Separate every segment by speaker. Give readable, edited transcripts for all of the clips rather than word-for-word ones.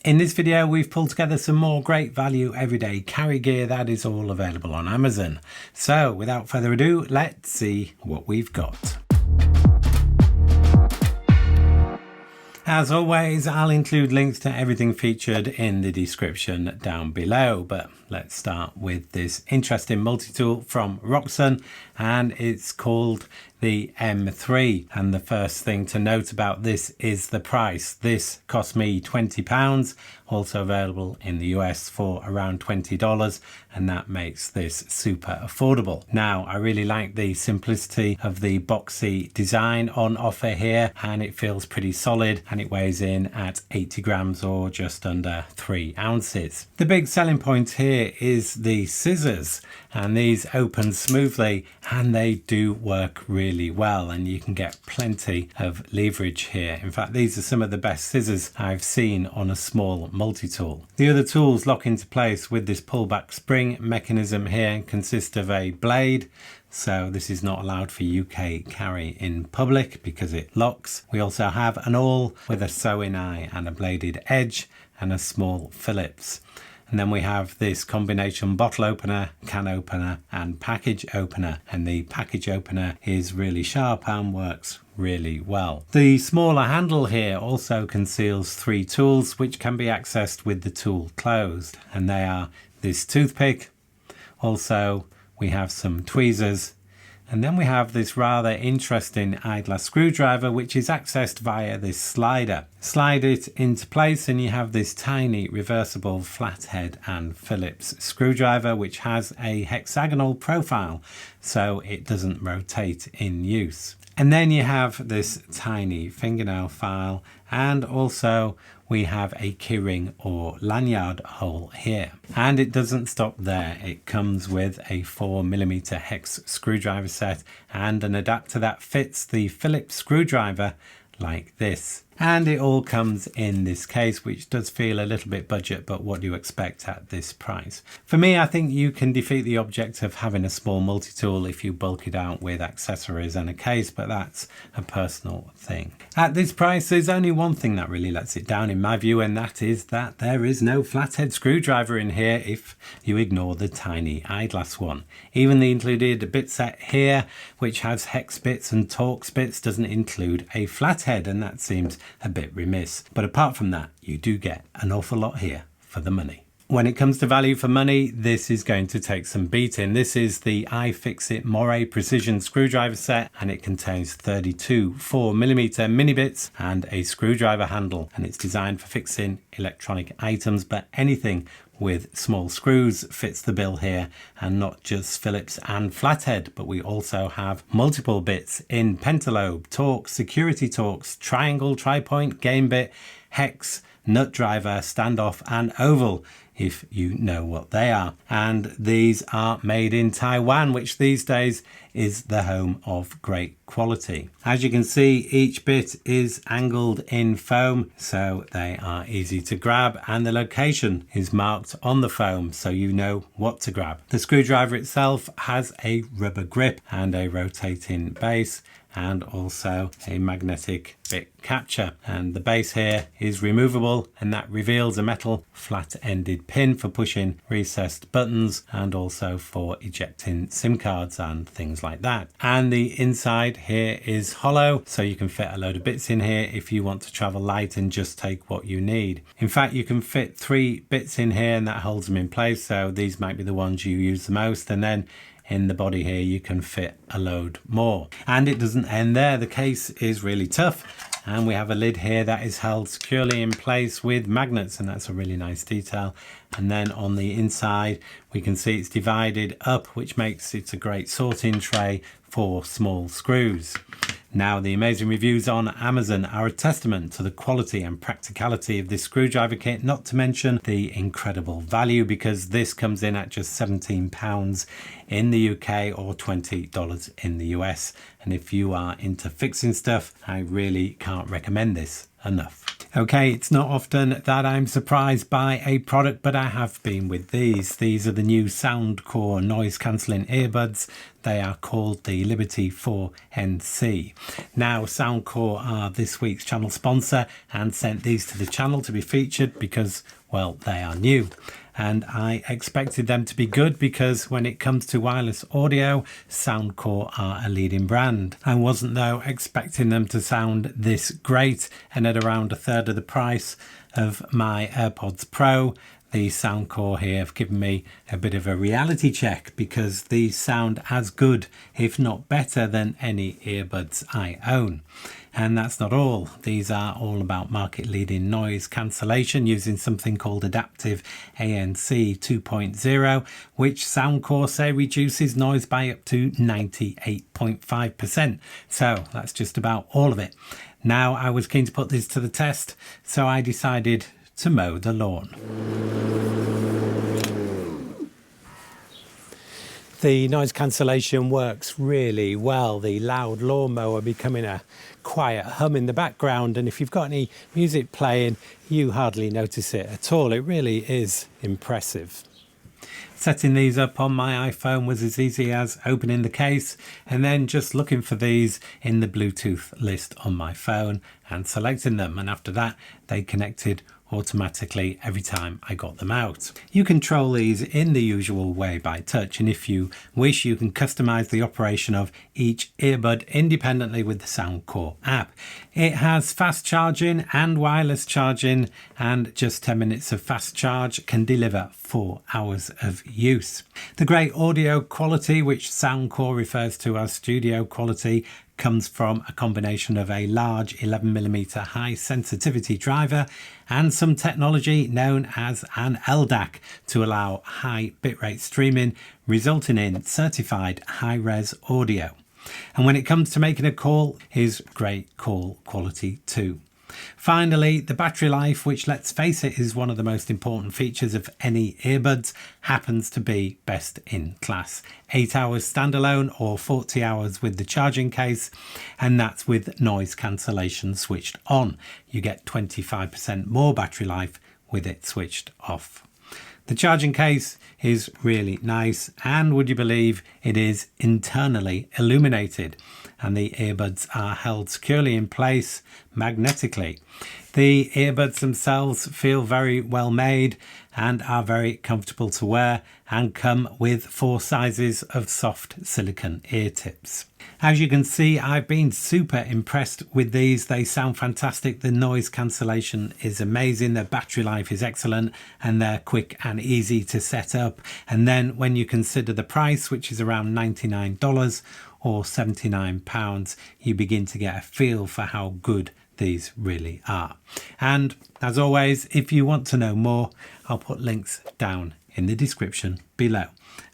Speaker 1: In this video, we've pulled together some more great value everyday carry gear that is all available on Amazon. So without further ado, let's see what we've got. As always, I'll include links to everything featured in the description down below, but let's start with this interesting multi-tool from Roxon, and it's called the M3. And the first thing to note about this is the price. This cost me £20, also available in the US for around $20, and that makes this super affordable. Now, I really like the simplicity of the boxy design on offer here, and it feels pretty solid, and it weighs in at 80 grams or just under 3 ounces. The big selling point here is the scissors, and these open smoothly and they do work really well, and you can get plenty of leverage here. In fact, these are some of the best scissors I've seen on a small multi-tool. The other tools lock into place with this pullback spring mechanism here and consist of a blade. So this is not allowed for UK carry in public because it locks. We also have an awl with a sewing eye and a bladed edge and a small Phillips. And then we have this combination bottle opener, can opener and package opener. And the package opener is really sharp and works really well. The smaller handle here also conceals 3 tools which can be accessed with the tool closed. And they are this toothpick. Also, we have some tweezers. And then we have this rather interesting idler screwdriver, which is accessed via this slider. Slide it into place and you have this tiny reversible flathead and Phillips screwdriver, which has a hexagonal profile, so it doesn't rotate in use. And then you have this tiny fingernail file, and also we have a keyring or lanyard hole here. And it doesn't stop there. It comes with a 4mm hex screwdriver set and an adapter that fits the Phillips screwdriver like this. And it all comes in this case, which does feel a little bit budget, but what do you expect at this price? For me, I think you can defeat the object of having a small multi-tool if you bulk it out with accessories and a case, but that's a personal thing. At this price, there's only one thing that really lets it down in my view, and that is that there is no flathead screwdriver in here if you ignore the tiny eyeglass one. Even the included bit set here, which has hex bits and Torx bits, doesn't include a flathead, and that seems a bit remiss. But apart from that, you do get an awful lot here for the money. When it comes to value for money, this is going to take some beating. This is the ifixit Moray Precision Screwdriver Set, and it contains 32 4mm mini bits and a screwdriver handle, and it's designed for fixing electronic items, but anything with small screws fits the bill here, and not just Phillips and flathead, but we also have multiple bits in pentalobe, Torx, security Torx, triangle, tri-point, game bit, hex, nut driver, standoff and oval, if you know what they are. And these are made in Taiwan, which these days is the home of great quality. As you can see, each bit is angled in foam, so they are easy to grab, and the location is marked on the foam so you know what to grab. The screwdriver itself has a rubber grip and a rotating base, and also a magnetic bit capture, and the base here is removable, and that reveals a metal flat-ended pin for pushing recessed buttons and also for ejecting SIM cards and things like that. And the inside here is hollow, so you can fit a load of bits in here if you want to travel light and just take what you need. In fact, you can fit 3 bits in here and that holds them in place, so these might be the ones you use the most, and then in the body here you can fit a load more. And it doesn't end there. The case is really tough, and we have a lid here that is held securely in place with magnets, and that's a really nice detail. And then on the inside we can see it's divided up, which makes it a great sorting tray for small screws. Now, the amazing reviews on Amazon are a testament to the quality and practicality of this screwdriver kit, not to mention the incredible value, because this comes in at just £17 in the UK or $20 in the US. And if you are into fixing stuff, I really can't recommend this enough. Okay, it's not often that I'm surprised by a product, but I have been with these. These are the new Soundcore noise cancelling earbuds. They are called the Liberty 4NC. Now, Soundcore are this week's channel sponsor and sent these to the channel to be featured because, well, they are new. And I expected them to be good because when it comes to wireless audio, Soundcore are a leading brand. I wasn't, though, expecting them to sound this great, and at around a third of the price of my AirPods Pro, the Soundcore here have given me a bit of a reality check because these sound as good, if not better, than any earbuds I own. And that's not all. These are all about market-leading noise cancellation using something called Adaptive ANC 2.0, which Soundcore say reduces noise by up to 98.5%. So that's just about all of it. Now, I was keen to put this to the test, so I decided to mow the lawn. The noise cancellation works really well. The loud lawnmower becoming a quiet hum in the background, and if you've got any music playing, you hardly notice it at all. It really is impressive. Setting these up on my iPhone was as easy as opening the case and then just looking for these in the Bluetooth list on my phone and selecting them, and after that they connected automatically every time I got them out. You control these in the usual way by touch, and if you wish you can customize the operation of each earbud independently with the Soundcore app. It has fast charging and wireless charging, and just 10 minutes of fast charge can deliver 4 hours of use. The great audio quality, which Soundcore refers to as studio quality, comes from a combination of a large 11mm high sensitivity driver and some technology known as an LDAC to allow high bitrate streaming, resulting in certified high-res audio. And when it comes to making a call, is great call quality too. Finally, the battery life, which, let's face it, is one of the most important features of any earbuds, happens to be best in class. 8 hours standalone or 40 hours with the charging case, and that's with noise cancellation switched on. You get 25% more battery life with it switched off. The charging case is really nice, and would you believe it is internally illuminated, and the earbuds are held securely in place magnetically. The earbuds themselves feel very well made and are very comfortable to wear, and come with 4 sizes of soft silicone ear tips. As you can see, I've been super impressed with these. They sound fantastic. The noise cancellation is amazing. Their battery life is excellent, and they're quick and easy to set up. And then when you consider the price, which is around $99 or £79, you begin to get a feel for how good these really are. And as always, if you want to know more, I'll put links down in the description below.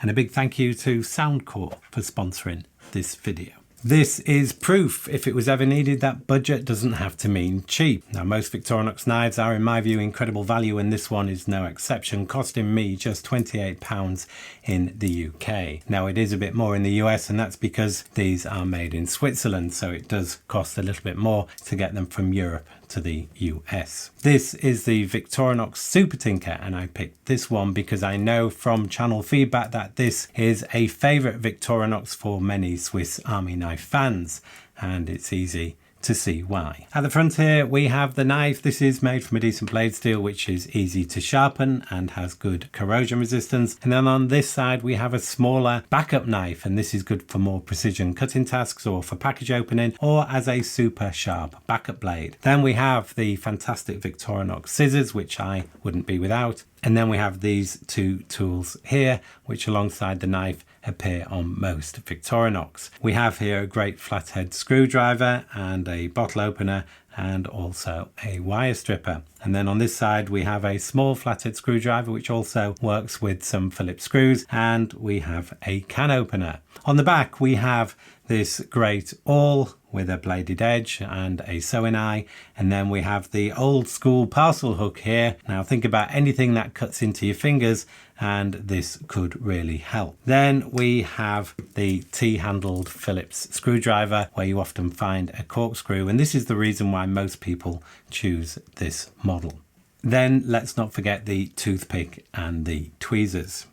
Speaker 1: And a big thank you to Soundcore for sponsoring this video. This is proof, if it was ever needed, that budget doesn't have to mean cheap. Now, most Victorinox knives are, in my view, incredible value, and this one is no exception, costing me just £28 in the UK. Now, it is a bit more in the US, and that's because these are made in Switzerland, so it does cost a little bit more to get them from Europe to the US. This is the Victorinox Super Tinker, and I picked this one because I know from channel feedback that this is a favourite Victorinox for many Swiss Army knife fans, and it's easy to see why. At the front here we have the knife. This is made from a decent blade steel which is easy to sharpen and has good corrosion resistance, and then on this side we have a smaller backup knife, and this is good for more precision cutting tasks or for package opening or as a super sharp backup blade. Then we have the fantastic Victorinox scissors, which I wouldn't be without, and then we have these 2 tools here which alongside the knife appear on most Victorinox. We have here a great flathead screwdriver and a bottle opener and also a wire stripper. And then on this side we have a small flathead screwdriver which also works with some Phillips screws, and we have a can opener. On the back we have this great all with a bladed edge and a sewing eye, and then we have the old school parcel hook here. Now think about anything that cuts into your fingers, and this could really help. Then we have the T-handled Phillips screwdriver, where you often find a corkscrew, and this is the reason why most people choose this model. Then let's not forget the toothpick and the tweezers.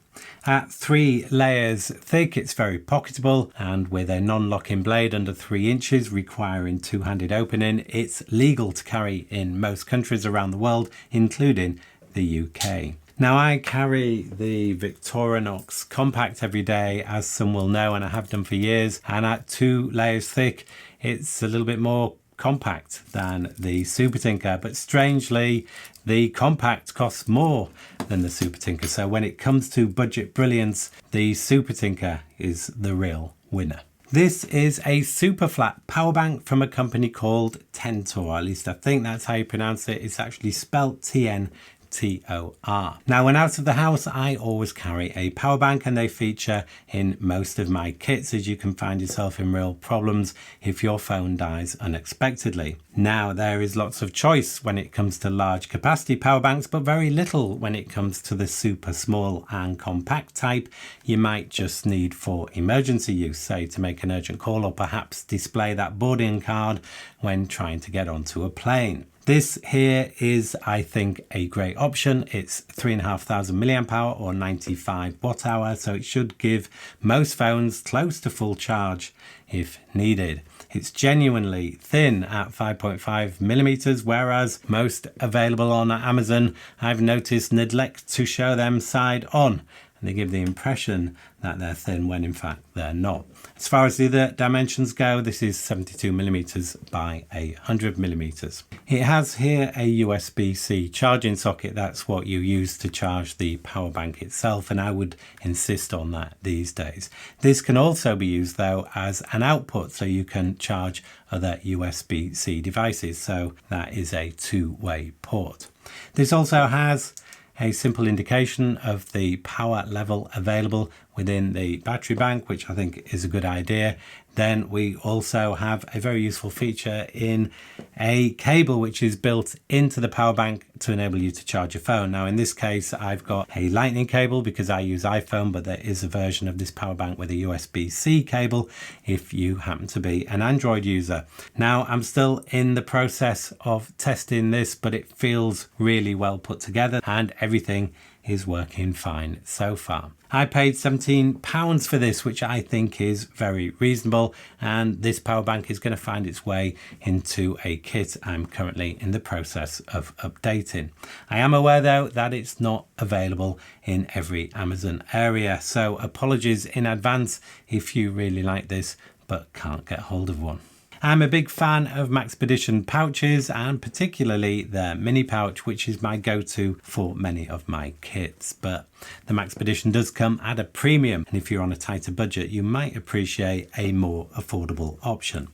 Speaker 1: At 3 layers thick, it's very pocketable, and with a non-locking blade under 3 inches requiring two-handed opening, it's legal to carry in most countries around the world, including the UK. Now I carry the Victorinox Compact every day, as some will know, and I have done for years, and at 2 layers thick it's a little bit more compact than the Super Tinker, but strangely the Compact costs more than the Super Tinker, so when it comes to budget brilliance, the Super Tinker is the real winner. This is a super flat power bank from a company called TNTOR, at least I think that's how you pronounce it. It's actually spelled TNTOR. Now when out of the house, I always carry a power bank, and they feature in most of my kits, as you can find yourself in real problems if your phone dies unexpectedly. Now there is lots of choice when it comes to large capacity power banks, but very little when it comes to the super small and compact type you might just need for emergency use, say to make an urgent call or perhaps display that boarding card when trying to get onto a plane. This here is, I think, a great option. It's 3,500 milliamp hour or 95 watt hour, so it should give most phones close to full charge if needed. It's genuinely thin at 5.5 millimeters, whereas most available on Amazon, I've noticed, neglect to show them side on. They give the impression that they're thin when in fact they're not. As far as the other dimensions go, this is 72 millimeters by 100 millimeters. It has here a USB-C charging socket. That's what you use to charge the power bank itself, and I would insist on that these days. This can also be used though as an output, so you can charge other USB-C devices, so that is a two-way port. This also has a simple indication of the power level available within the battery bank, which I think is a good idea. Then we also have a very useful feature in a cable which is built into the power bank to enable you to charge your phone. Now in this case I've got a lightning cable because I use iPhone, but there is a version of this power bank with a USB-C cable if you happen to be an Android user. Now I'm still in the process of testing this, but it feels really well put together and everything is working fine so far. I paid £17 for this, which I think is very reasonable, and this power bank is going to find its way into a kit I'm currently in the process of updating. I am aware though that it's not available in every Amazon area, so apologies in advance if you really like this but can't get hold of one. I'm a big fan of Maxpedition pouches, and particularly their mini pouch, which is my go-to for many of my kits. But the Maxpedition does come at a premium, and if you're on a tighter budget, you might appreciate a more affordable option.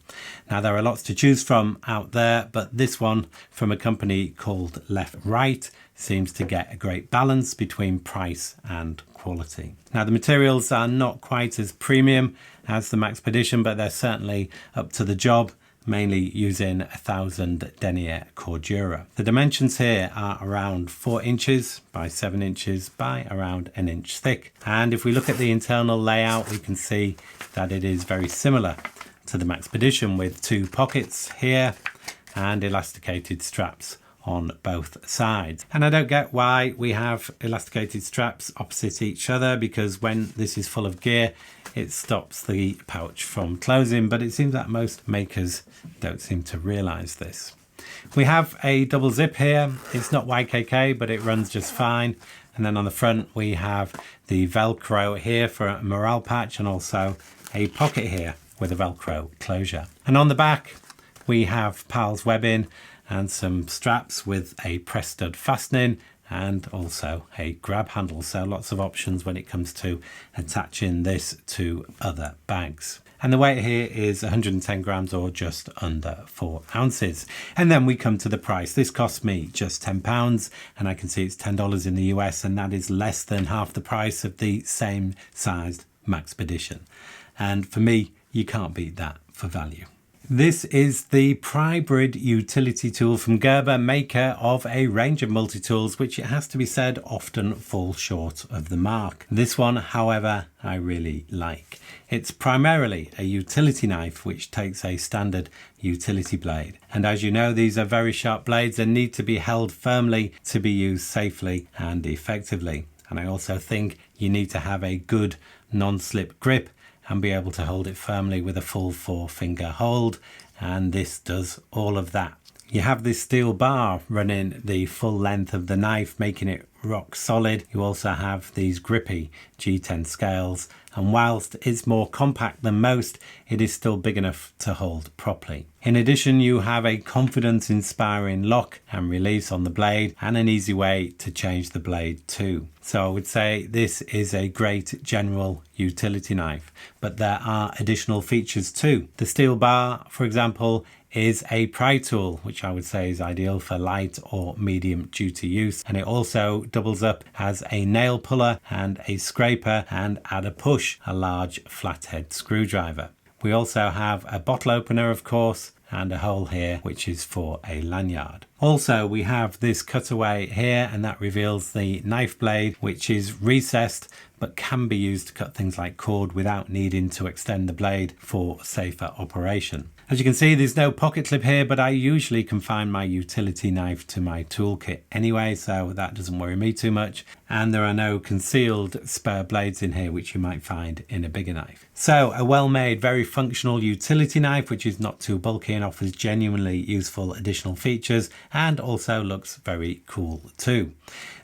Speaker 1: Now there are lots to choose from out there, but this one from a company called Lefright seems to get a great balance between price and quality. Now the materials are not quite as premium as the Maxpedition, but they're certainly up to the job, mainly using 1000 denier Cordura. The dimensions here are around 4 inches by 7 inches by around an inch thick. And if we look at the internal layout, we can see that it is very similar to the Maxpedition, with 2 pockets here and elasticated straps on both sides. And I don't get why we have elasticated straps opposite each other, because when this is full of gear it stops the pouch from closing, but it seems that most makers don't seem to realize this. We have a double zip here. It's not YKK, but it runs just fine. And then on the front we have the Velcro here for a morale patch, and also a pocket here with a Velcro closure. And on the back we have Pals webbing and some straps with a press stud fastening, and also a grab handle. So lots of options when it comes to attaching this to other bags. And the weight here is 110 grams or just under 4 ounces. And then we come to the price. This cost me just £10, and I can see it's $10 in the US, and that is less than half the price of the same sized Maxpedition. And for me, you can't beat that for value. This is the Prybrid utility tool from Gerber, maker of a range of multi-tools which, it has to be said, often fall short of the mark. This one, however, I really like. It's primarily a utility knife which takes a standard utility blade. And as you know, these are very sharp blades and need to be held firmly to be used safely and effectively. And I also think you need to have a good non-slip grip and be able to hold it firmly with a full 4-finger hold, and this does all of that. You have this steel bar running the full length of the knife, making it rock solid. You also have these grippy G10 scales, and whilst it's more compact than most, it is still big enough to hold properly. In addition, you have a confidence-inspiring lock and release on the blade, and an easy way to change the blade too. So I would say this is a great general utility knife, but there are additional features too. The steel bar, for example, is a pry tool, which I would say is ideal for light or medium duty use, and it also doubles up as a nail puller and a scraper, and at a push, a large flathead screwdriver. We also have a bottle opener, of course, and a hole here which is for a lanyard. Also, we have this cutaway here, and that reveals the knife blade, which is recessed but can be used to cut things like cord without needing to extend the blade for safer operation. As you can see, there's no pocket clip here, but I usually confine my utility knife to my toolkit anyway, so that doesn't worry me too much. And there are no concealed spare blades in here, which you might find in a bigger knife. So a well-made, very functional utility knife, which is not too bulky and offers genuinely useful additional features, and also looks very cool too.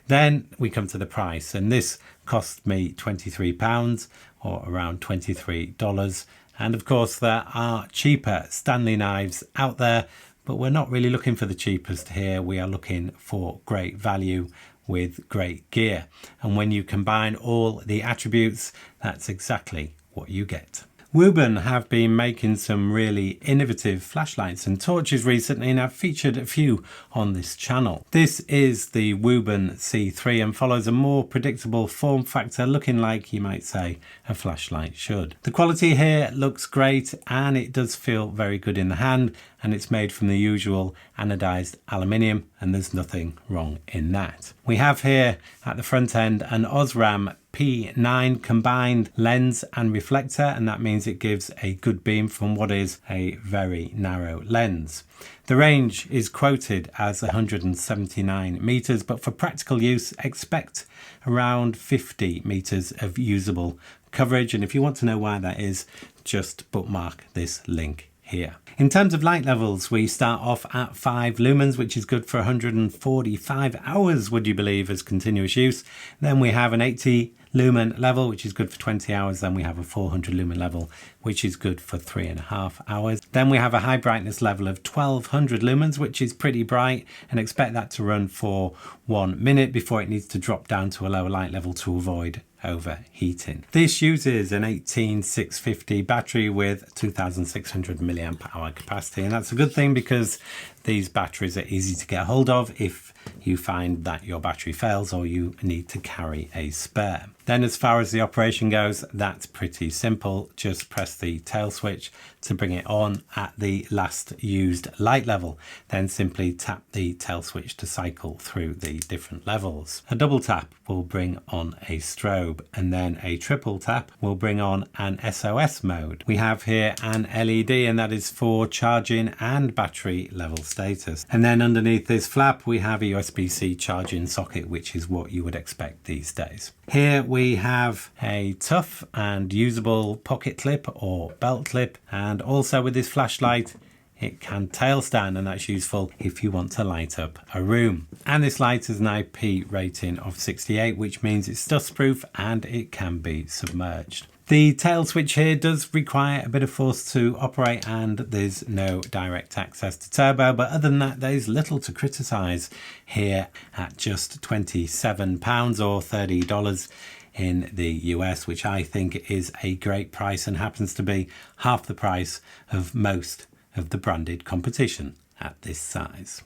Speaker 1: Then we come to the price, and this cost me £23, or around $23. And of course, there are cheaper Stanley knives out there, but we're not really looking for the cheapest here. We are looking for great value with great gear. And when you combine all the attributes, that's exactly what you get. Wuben have been making some really innovative flashlights and torches recently, and I've featured a few on this channel. This is the Wuben C3 and follows a more predictable form factor, looking like, you might say, a flashlight should. The quality here looks great, and it does feel very good in the hand, and it's made from the usual anodized aluminium, and there's nothing wrong in that. We have here at the front end an Osram P9 combined lens and reflector, and that means it gives a good beam from what is a very narrow lens. The range is quoted as 179 meters, but for practical use, expect around 50 meters of usable coverage. And if you want to know why that is, just bookmark this link here. In terms of light levels, we start off at 5 lumens, which is good for 145 hours, would you believe, as continuous use. Then we have an 80 lumen level, which is good for 20 hours. Then we have a 400 lumen level, which is good for 3.5 hours. Then we have a high brightness level of 1200 lumens, which is pretty bright, and expect that to run for 1 minute before it needs to drop down to a lower light level to avoid overheating. This uses an 18650 battery with 2600 milliamp hour capacity, and that's a good thing because these batteries are easy to get hold of if you find that your battery fails or you need to carry a spare. Then as far as the operation goes, that's pretty simple. Just press the tail switch to bring it on at the last used light level. Then simply tap the tail switch to cycle through the different levels. A double tap will bring on a strobe, and then a triple tap will bring on an SOS mode. We have here an LED, and that is for charging and battery level status. And then underneath this flap, we have a USB-C charging socket, which is what you would expect these days. Here we have a tough and usable pocket clip or belt clip, and also with this flashlight it can tail stand, and that's useful if you want to light up a room. And this light has an IP rating of 68, which means it's dust proof and it can be submerged. The tail switch here does require a bit of force to operate, and there's no direct access to turbo, but other than that, there's little to criticize here at just £27 or $30 in the US, which I think is a great price and happens to be half the price of most of the branded competition at this size.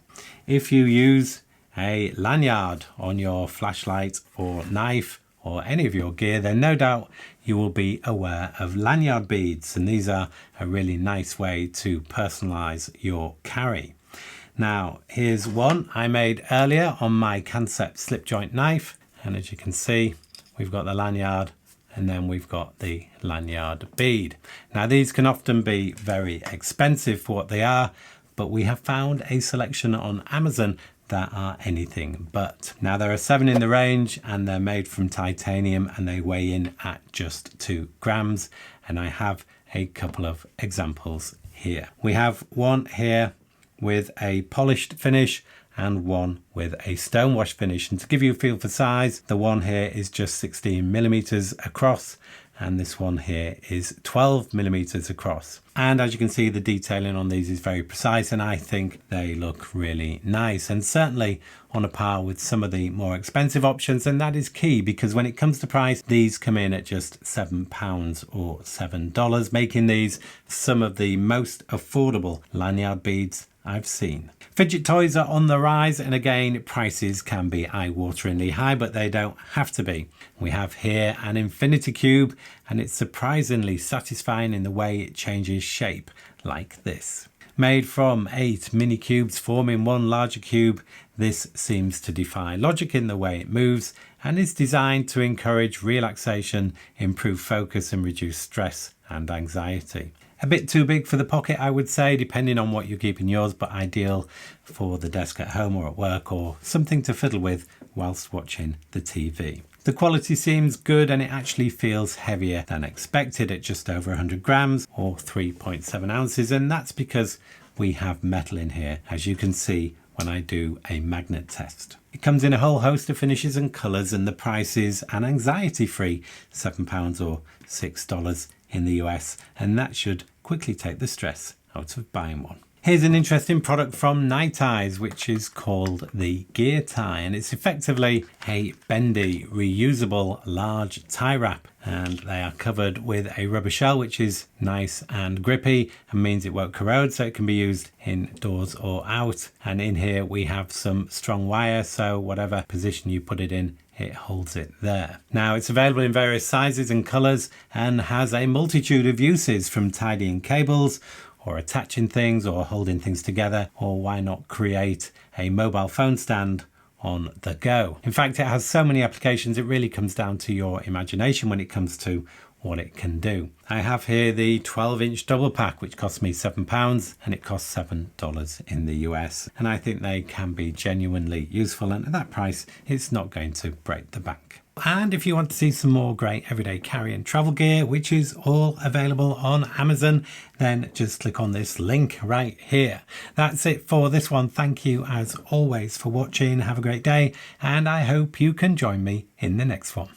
Speaker 1: If you use a lanyard on your flashlight or knife or any of your gear, then no doubt you will be aware of lanyard beads, and these are a really nice way to personalize your carry. Now here's one I made earlier on my Concept slip joint knife, and as you can see we've got the lanyard and then we've got the lanyard bead. Now these can often be very expensive for what they are, but we have found a selection on Amazon that are anything but. Now there are 7 in the range and they're made from titanium and they weigh in at just 2 grams, and I have a couple of examples here. We have one here with a polished finish and one with a stonewash finish, and to give you a feel for size, the one here is just 16 millimeters across and this one here is 12 millimeters across. And as you can see, the detailing on these is very precise and I think they look really nice, and certainly on a par with some of the more expensive options, and that is key because when it comes to price, these come in at just £7 or $7, making these some of the most affordable lanyard beads I've seen. Fidget toys are on the rise, and again prices can be eye-wateringly high, but they don't have to be. We have here an infinity cube and it's surprisingly satisfying in the way it changes shape like this. Made from 8 mini cubes forming one larger cube, this seems to defy logic in the way it moves and is designed to encourage relaxation, improve focus and reduce stress and anxiety. A bit too big for the pocket, I would say, depending on what you're keeping yours, but ideal for the desk at home or at work, or something to fiddle with whilst watching the TV. The quality seems good and it actually feels heavier than expected at just over 100 grams or 3.7 ounces, and that's because we have metal in here, as you can see when I do a magnet test. It comes in a whole host of finishes and colours, and the price is an anxiety-free £7 or $6 in the US, and that should quickly take the stress out of buying one. Here's an interesting product from Nite-ize, which is called the Gear Tie, and it's effectively a bendy, reusable, large tie wrap, and they are covered with a rubber shell which is nice and grippy and means it won't corrode, so it can be used indoors or out. And in here we have some strong wire, so whatever position you put it in, it holds it there. Now it's available in various sizes and colours and has a multitude of uses, from tidying cables or attaching things or holding things together, or why not create a mobile phone stand on the go. In fact, it has so many applications, it really comes down to your imagination when it comes to what it can do. I have here the 12-inch double pack, which cost me £7 and it costs $7 in the US, and I think they can be genuinely useful, and at that price it's not going to break the bank. And if you want to see some more great everyday carry and travel gear, which is all available on Amazon, then just click on this link right here. That's it for this one. Thank you as always for watching. Have a great day, and I hope you can join me in the next one.